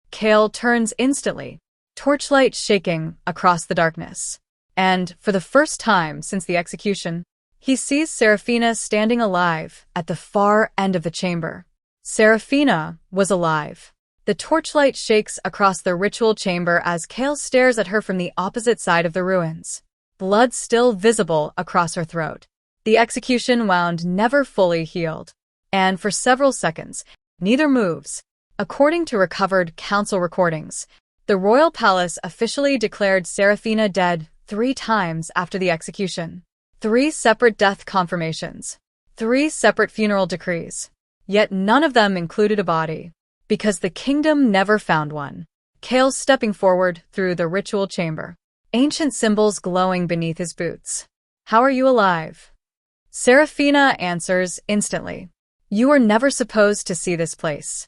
Kael turns instantly, torchlight shaking across the darkness. And, for the first time since the execution, he sees Seraphina standing alive at the far end of the chamber. Seraphina was alive. The torchlight shakes across the ritual chamber as Kael stares at her from the opposite side of the ruins. Blood still visible across her throat. The execution wound never fully healed. And for several seconds, neither moves. According to recovered council recordings, the royal palace officially declared Seraphina dead 3 times after the execution. 3 separate death confirmations. 3 separate funeral decrees. Yet none of them included a body. Because the kingdom never found one. Kael stepping forward through the ritual chamber. Ancient symbols glowing beneath his boots. How are you alive? Seraphina answers instantly. You were never supposed to see this place.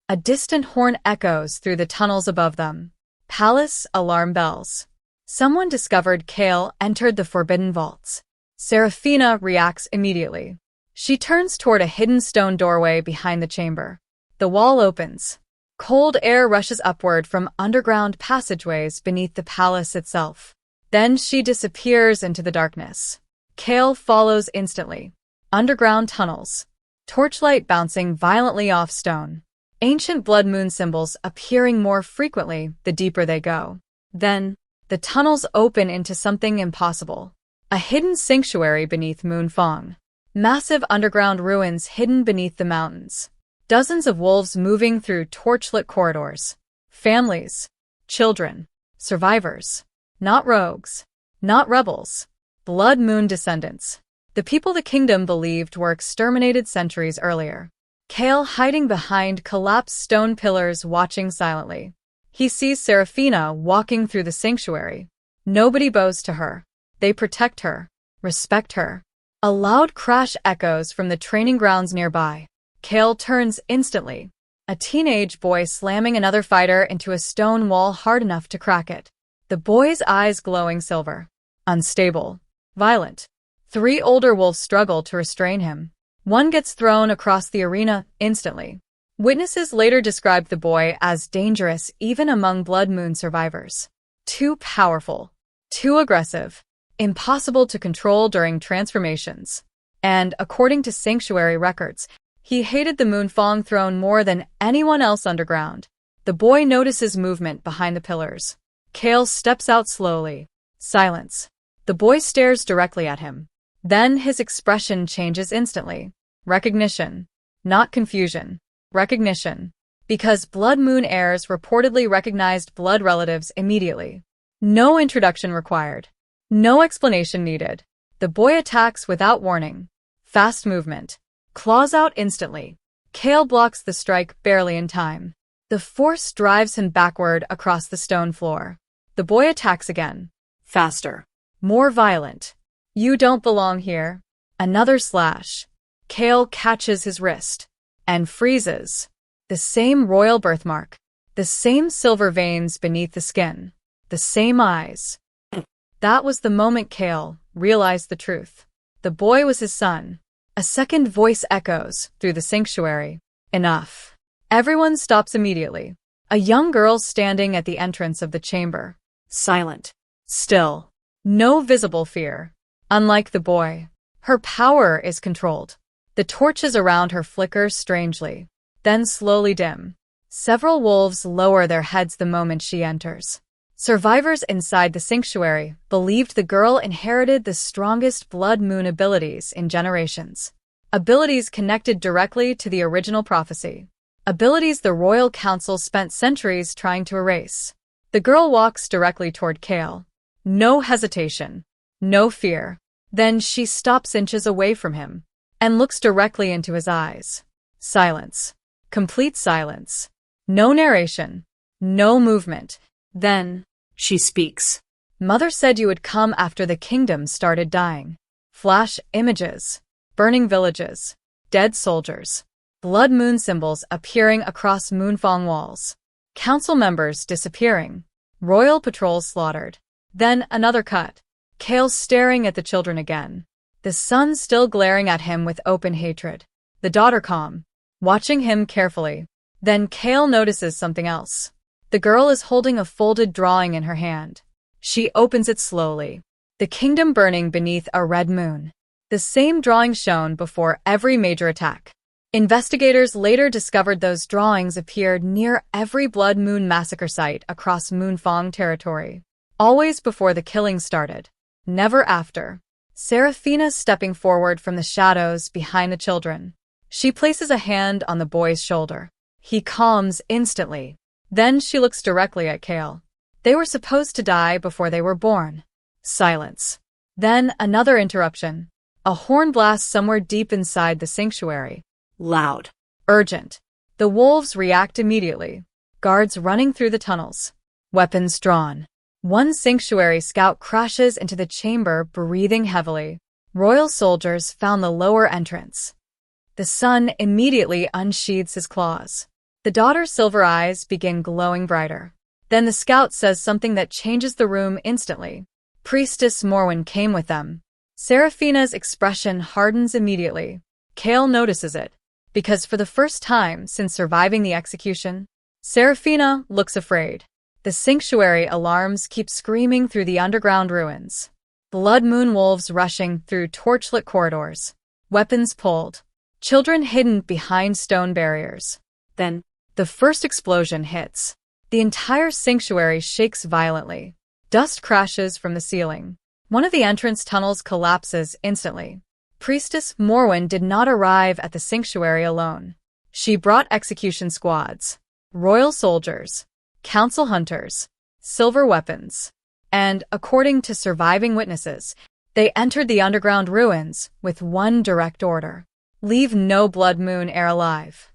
A distant horn echoes through the tunnels above them. Palace alarm bells. Someone discovered Kael entered the forbidden vaults. Seraphina reacts immediately. She turns toward a hidden stone doorway behind the chamber. The wall opens. Cold air rushes upward from underground passageways beneath the palace itself. Then she disappears into the darkness. Kael follows instantly. Underground tunnels. Torchlight bouncing violently off stone. Ancient blood moon symbols appearing more frequently the deeper they go. Then, the tunnels open into something impossible. A hidden sanctuary beneath Moonfang. Massive underground ruins hidden beneath the mountains. Dozens of wolves moving through torchlit corridors. Families. Children. Survivors. Not rogues. Not rebels. Blood moon descendants. The people the kingdom believed were exterminated centuries earlier. Kael hiding behind collapsed stone pillars watching silently. He sees Seraphina walking through the sanctuary. Nobody bows to her. They protect her. Respect her. A loud crash echoes from the training grounds nearby. Kael turns instantly. A teenage boy slamming another fighter into a stone wall hard enough to crack it. The boy's eyes glowing silver. Unstable. Violent. 3 older wolves struggle to restrain him. One gets thrown across the arena instantly. Witnesses later described the boy as dangerous even among Blood Moon survivors. Too powerful. Too aggressive. Impossible to control during transformations. And, according to sanctuary records, he hated the Moonfang throne more than anyone else underground. The boy notices movement behind the pillars. Kael steps out slowly. Silence. The boy stares directly at him. Then his expression changes instantly. Recognition. Not confusion. Recognition. Because Blood Moon heirs reportedly recognized blood relatives immediately. No introduction required. No explanation needed. The boy attacks without warning. Fast movement. claws out instantly. Kael blocks the strike barely in time. The force drives him backward across the stone floor. The boy attacks again. Faster. More violent. You don't belong here. Another slash. Kael catches his wrist and freezes. The same royal birthmark. The same silver veins beneath the skin. The same eyes. That was the moment Kael realized the truth. The boy was his son. A second voice echoes through the sanctuary. Enough. Everyone stops immediately. A young girl standing at the entrance of the chamber. Silent. Still. No visible fear. Unlike the boy, her power is controlled. The torches around her flicker strangely, then slowly dim. Several wolves lower their heads the moment she enters. Survivors inside the sanctuary believed the girl inherited the strongest blood moon abilities in generations. Abilities connected directly to the original prophecy. Abilities the royal council spent centuries trying to erase. The girl walks directly toward Kael. No hesitation. No fear. Then she stops inches away from him and looks directly into his eyes. Silence. Complete silence. No narration. No movement. Then she speaks. Mother said you would come after the kingdom started dying. Flash images. Burning villages. Dead soldiers. Blood moon symbols appearing across Moonfang walls. Council members disappearing. Royal patrols slaughtered. Then another cut. Kael staring at the children again. The son still glaring at him with open hatred. The daughter calm, watching him carefully. Then Kael notices something else. The girl is holding a folded drawing in her hand. She opens it slowly. The kingdom burning beneath a red moon. The same drawing shown before every major attack. Investigators later discovered those drawings appeared near every blood moon massacre site across Moonfang territory. Always before the killing started. Never after. Seraphina stepping forward from the shadows behind the children. She places a hand on the boy's shoulder. He calms instantly. Then she looks directly at Kael. They were supposed to die before they were born. Silence. Then another interruption. A horn blast somewhere deep inside the sanctuary. Loud. Urgent. The wolves react immediately. Guards running through the tunnels. Weapons drawn. One sanctuary scout crashes into the chamber, breathing heavily. Royal soldiers found the lower entrance. The son immediately unsheathes his claws. The daughter's silver eyes begin glowing brighter. Then the scout says something that changes the room instantly. Priestess Morwen came with them. Seraphina's expression hardens immediately. Kael notices it, because for the first time since surviving the execution, Seraphina looks afraid. The sanctuary alarms keep screaming through the underground ruins. Blood moon wolves rushing through torchlit corridors. Weapons pulled. Children hidden behind stone barriers. Then, the first explosion hits. The entire sanctuary shakes violently. Dust crashes from the ceiling. One of the entrance tunnels collapses instantly. Priestess Morwen did not arrive at the sanctuary alone. She brought execution squads, royal soldiers, council hunters, silver weapons, and, according to surviving witnesses, they entered the underground ruins with one direct order: leave no blood moon heir alive.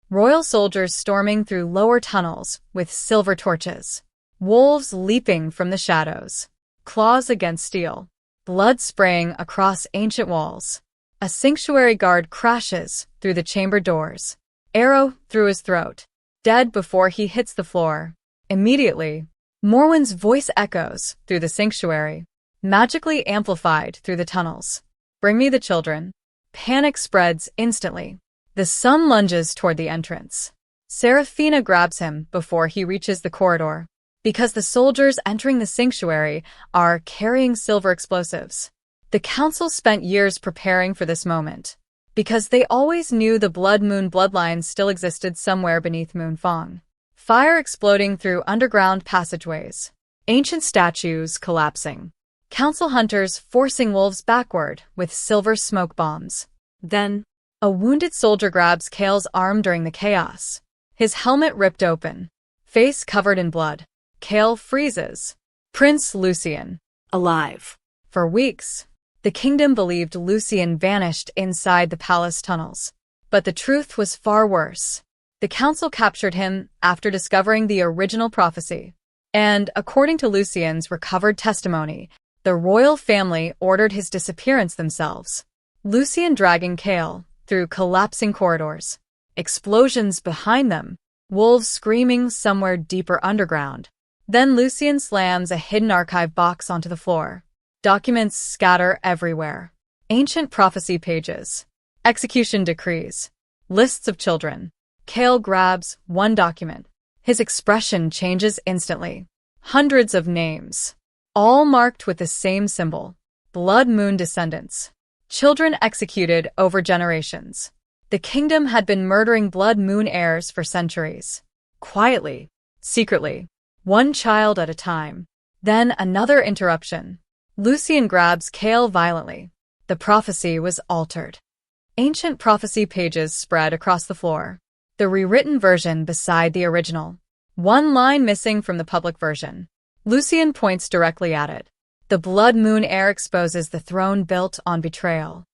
Royal soldiers storming through lower tunnels with silver torches. Wolves leaping from the shadows. Claws against steel. Blood spraying across ancient walls. A sanctuary guard crashes through the chamber doors. Arrow through his throat. Dead before he hits the floor. Immediately, Morwen's voice echoes through the sanctuary, magically amplified through the tunnels. Bring me the children. Panic spreads instantly. The son lunges toward the entrance. Seraphina grabs him before he reaches the corridor. Because the soldiers entering the sanctuary are carrying silver explosives. The council spent years preparing for this moment. Because they always knew the blood moon bloodline still existed somewhere beneath Moonfang. Fire exploding through underground passageways. Ancient statues collapsing. Council hunters forcing wolves backward with silver smoke bombs. Then, a wounded soldier grabs Kael's arm during the chaos. His helmet ripped open. Face covered in blood. Kael freezes. Prince Lucien. Alive. For weeks. The kingdom believed Lucian vanished inside the palace tunnels. But the truth was far worse. The council captured him after discovering the original prophecy. And, according to Lucian's recovered testimony, the royal family ordered his disappearance themselves. Lucian dragging Kael through collapsing corridors. Explosions behind them. Wolves screaming somewhere deeper underground. Then Lucian slams a hidden archive box onto the floor. Documents scatter everywhere. Ancient prophecy pages. Execution decrees. Lists of children. Kael grabs one document. His expression changes instantly. Hundreds of names. All marked with the same symbol. Blood Moon descendants. Children executed over generations. The kingdom had been murdering Blood Moon heirs for centuries. Quietly. Secretly. One child at a time. Then another interruption. Lucian grabs Kael violently. The prophecy was altered. Ancient prophecy pages spread across the floor. The rewritten version beside the original. One line missing from the public version. Lucian points directly at it. The Blood Moon heir exposes the throne built on betrayal.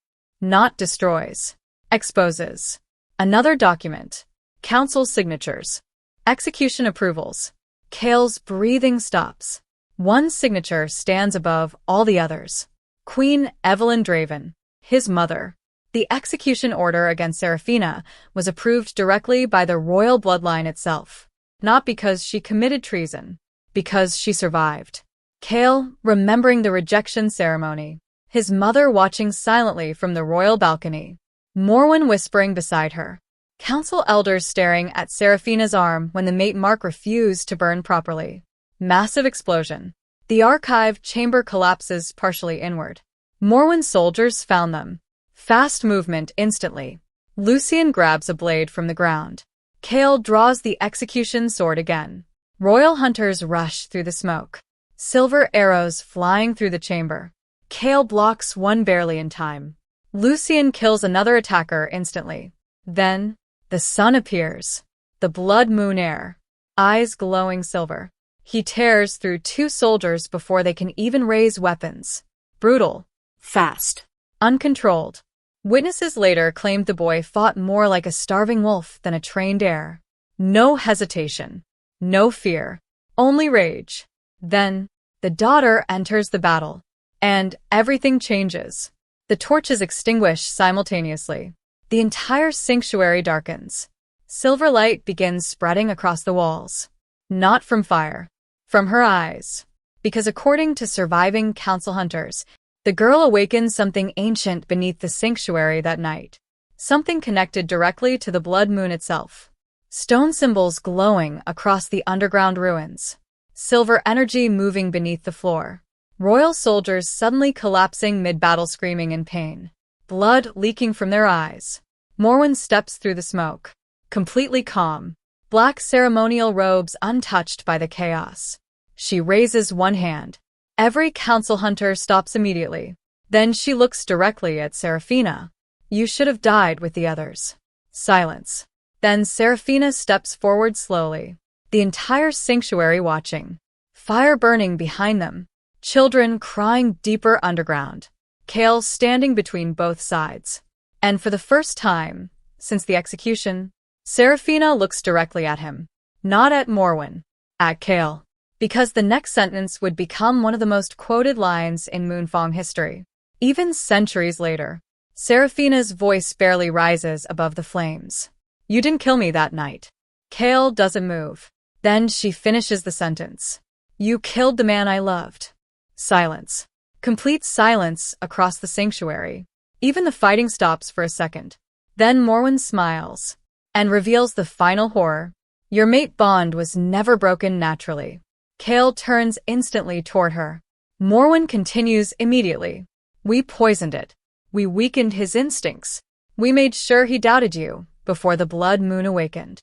Not destroys. Exposes. Another document. Council signatures. Execution approvals. Kael's breathing stops. One signature stands above all the others. Queen Evelyn Draven, his mother. The execution order against Seraphina was approved directly by the royal bloodline itself. Not because she committed treason. Because she survived. Kael, remembering the rejection ceremony. His mother watching silently from the royal balcony. Morwen whispering beside her. Council elders staring at Seraphina's arm when the mate mark refused to burn properly. Massive explosion. The archive chamber collapses partially inward. Morwen's soldiers found them. Fast movement instantly. Lucian grabs a blade from the ground. Kael draws the execution sword again. Royal hunters rush through the smoke. Silver arrows flying through the chamber. Kael blocks one barely in time. Lucian kills another attacker instantly. Then, the sun appears. The Blood Moon heir. Eyes glowing silver. He tears through two soldiers before they can even raise weapons. Brutal. Fast. Uncontrolled. Witnesses later claimed the boy fought more like a starving wolf than a trained heir. No hesitation. No fear. Only rage. Then, the daughter enters the battle. And everything changes. The torches extinguish simultaneously. The entire sanctuary darkens. Silver light begins spreading across the walls. Not from fire. From her eyes. Because according to surviving council hunters, the girl awakened something ancient beneath the sanctuary that night. Something connected directly to the Blood Moon itself. Stone symbols glowing across the underground ruins. Silver energy moving beneath the floor. Royal soldiers suddenly collapsing mid-battle screaming in pain. Blood leaking from their eyes. Morwen steps through the smoke. Completely calm. Black ceremonial robes untouched by the chaos. She raises one hand. Every council hunter stops immediately. Then she looks directly at Seraphina. You should have died with the others. Silence. Then Seraphina steps forward slowly. The entire sanctuary watching. Fire burning behind them. Children crying deeper underground. Kael standing between both sides. And for the first time, since the execution, Seraphina looks directly at him. Not at Morwen. At Kael. Because the next sentence would become one of the most quoted lines in Moonfang history. Even centuries later, Seraphina's voice barely rises above the flames. You didn't kill me that night. Kael doesn't move. Then she finishes the sentence. You killed the man I loved. Silence. Complete silence across the sanctuary. Even the fighting stops for a second. Then Morwen smiles and reveals the final horror. Your mate bond was never broken naturally. Kael turns instantly toward her. Morwen continues immediately. We poisoned it. We weakened his instincts. We made sure he doubted you before the Blood Moon awakened.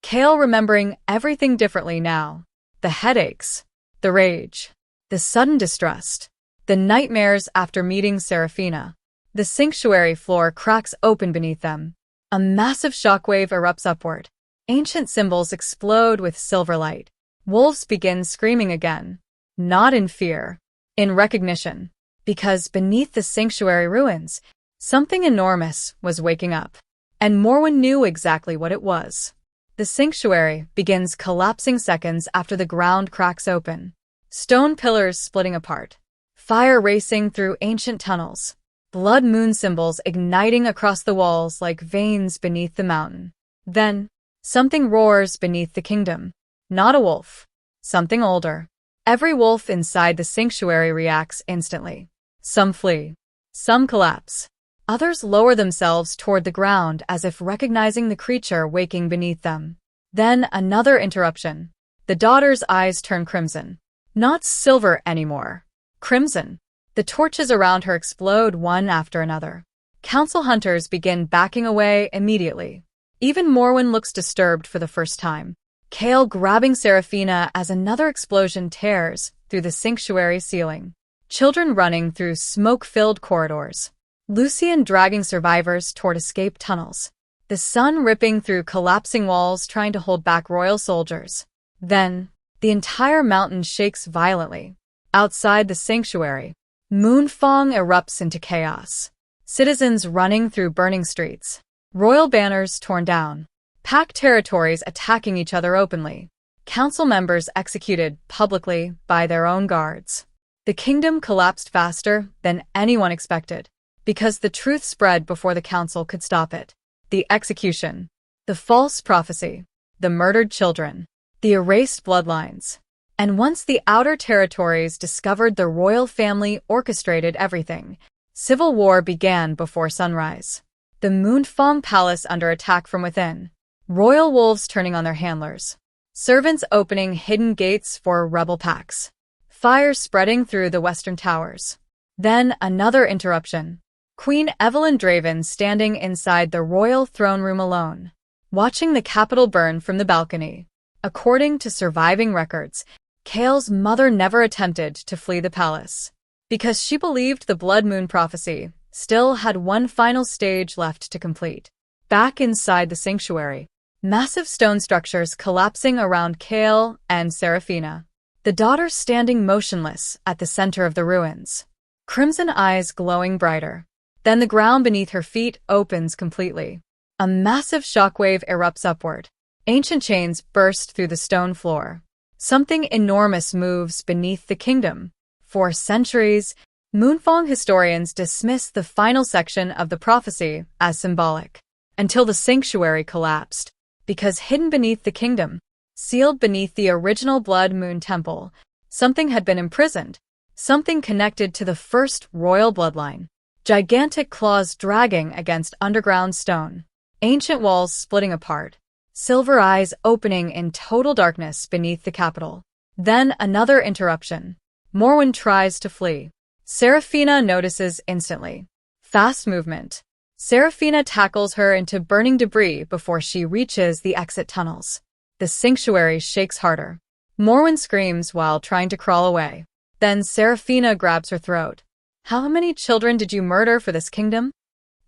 Kael remembering everything differently now. The headaches. The rage. The sudden distrust. The nightmares after meeting Seraphina. The sanctuary floor cracks open beneath them. A massive shockwave erupts upward. Ancient symbols explode with silver light. Wolves begin screaming again. Not in fear. In recognition. because beneath the sanctuary ruins, something enormous was waking up. And Morwen knew exactly what it was. The sanctuary begins collapsing seconds after the ground cracks open. Stone pillars splitting apart. Fire racing through ancient tunnels. Blood moon symbols igniting across the walls like veins beneath the mountain. Then, something roars beneath the kingdom. Not a wolf. Something older. Every wolf inside the sanctuary reacts instantly. Some flee. Some collapse. Others lower themselves toward the ground as if recognizing the creature waking beneath them. Then another interruption. The daughter's eyes turn crimson. Not silver anymore. Crimson. The torches around her explode one after another. Council hunters begin backing away immediately. Even Morwen looks disturbed for the first time. Kael grabbing Seraphina as another explosion tears through the sanctuary ceiling. Children running through smoke-filled corridors. Lucian dragging survivors toward escape tunnels. The sun ripping through collapsing walls trying to hold back royal soldiers. Then, the entire mountain shakes violently. Outside the sanctuary, Moonfang erupts into chaos. Citizens running through burning streets. Royal banners torn down. Packed territories attacking each other openly. Council members executed publicly by their own guards. The kingdom collapsed faster than anyone expected, because the truth spread before the council could stop it. The execution. The false prophecy. The murdered children. The erased bloodlines. And once the outer territories discovered the royal family orchestrated everything, civil war began before sunrise. The Moonfang palace under attack from within. Royal wolves turning on their handlers. Servants opening hidden gates for rebel packs. Fire spreading through the western towers. Then another interruption. Queen Evelyn Draven standing inside the royal throne room alone, watching the capital burn from the balcony. According to surviving records, Kael's mother never attempted to flee the palace, because she believed the blood moon prophecy still had one final stage left to complete. Back inside the sanctuary, massive stone structures collapsing around Kael and Seraphina. The daughter standing motionless at the center of the ruins. Crimson eyes glowing brighter. Then the ground beneath her feet opens completely. A massive shockwave erupts upward. Ancient chains burst through the stone floor. Something enormous moves beneath the kingdom. For centuries, Moonfang historians dismiss the final section of the prophecy as symbolic, until the sanctuary collapsed, because hidden beneath the kingdom, sealed beneath the original Blood Moon Temple, something had been imprisoned, something connected to the first royal bloodline. Gigantic claws dragging against underground stone, ancient walls splitting apart, silver eyes opening in total darkness beneath the capital. Then another interruption. Morwen tries to flee. Seraphina notices instantly. Fast movement. Seraphina tackles her into burning debris before she reaches the exit tunnels. The sanctuary shakes harder. Morwen screams while trying to crawl away. Then Seraphina grabs her throat. How many children did you murder for this kingdom?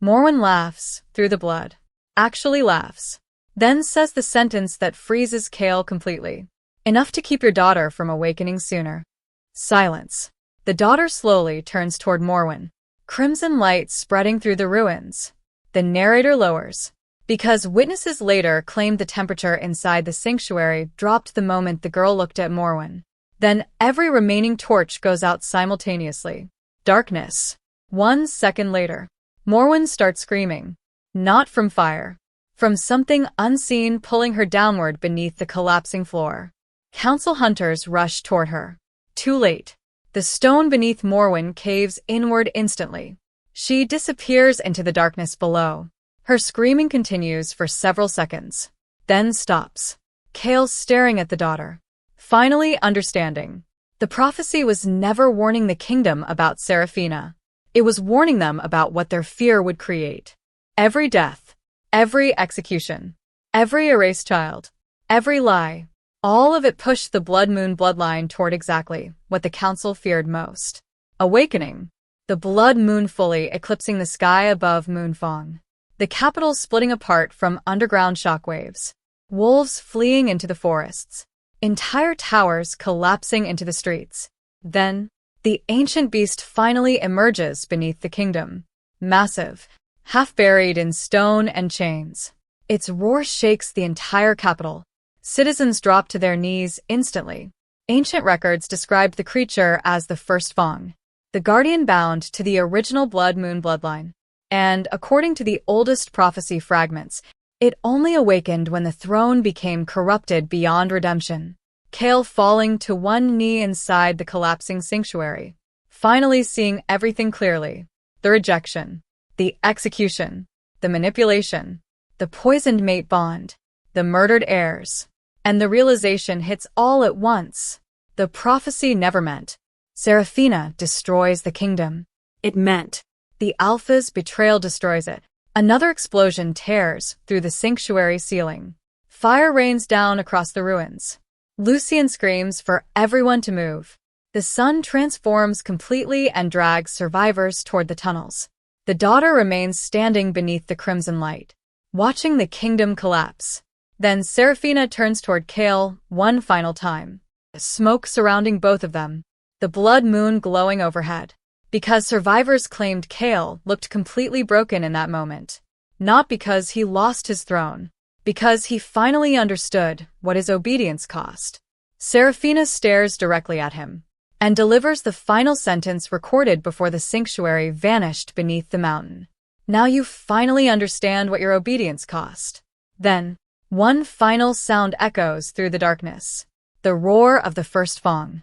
Morwen laughs through the blood. Actually laughs. Then says the sentence that freezes Kael completely. Enough to keep your daughter from awakening sooner. Silence. The daughter slowly turns toward Morwen. Crimson light spreading through the ruins. The narrator lowers. Because witnesses later claimed the temperature inside the sanctuary dropped the moment the girl looked at Morwen. Then every remaining torch goes out simultaneously. Darkness. 1 second later, Morwen starts screaming. Not from fire. From something unseen pulling her downward beneath the collapsing floor. Council hunters rush toward her. Too late. The stone beneath Morwen caves inward instantly. She disappears into the darkness below. Her screaming continues for several seconds, then stops. Kael staring at the daughter, finally understanding. The prophecy was never warning the kingdom about Seraphina. It was warning them about what their fear would create. Every death, every execution, every erased child, every lie, all of it pushed the Blood Moon bloodline toward exactly what the council feared most. Awakening. The blood moon fully eclipsing the sky above Moonfang. The capital splitting apart from underground shockwaves. Wolves fleeing into the forests. Entire towers collapsing into the streets. Then, The ancient beast finally emerges beneath the kingdom. Massive, half buried in stone and chains. Its roar shakes the entire capital. Citizens drop to their knees instantly. Ancient records described the creature as the first Fang, the guardian bound to the original Blood Moon bloodline. And, according to the oldest prophecy fragments, it only awakened when the throne became corrupted beyond redemption. Kael falling to one knee inside the collapsing sanctuary, finally seeing everything clearly. The rejection, the execution, the manipulation, the poisoned mate bond, the murdered heirs, and the realization hits all at once. The prophecy never meant. Seraphina destroys the kingdom. It meant. The Alpha's betrayal destroys it. Another explosion tears through the sanctuary ceiling. Fire rains down across the ruins. Lucian screams for everyone to move. The sun transforms completely and drags survivors toward the tunnels. The daughter remains standing beneath the crimson light, watching the kingdom collapse. Then Seraphina turns toward Kael one final time. Smoke surrounding both of them. The blood moon glowing overhead. Because survivors claimed Kael looked completely broken in that moment. Not because he lost his throne. Because he finally understood what his obedience cost. Seraphina stares directly at him and delivers the final sentence recorded before the sanctuary vanished beneath the mountain. Now you finally understand what your obedience cost. Then, one final sound echoes through the darkness. The roar of the first Fang.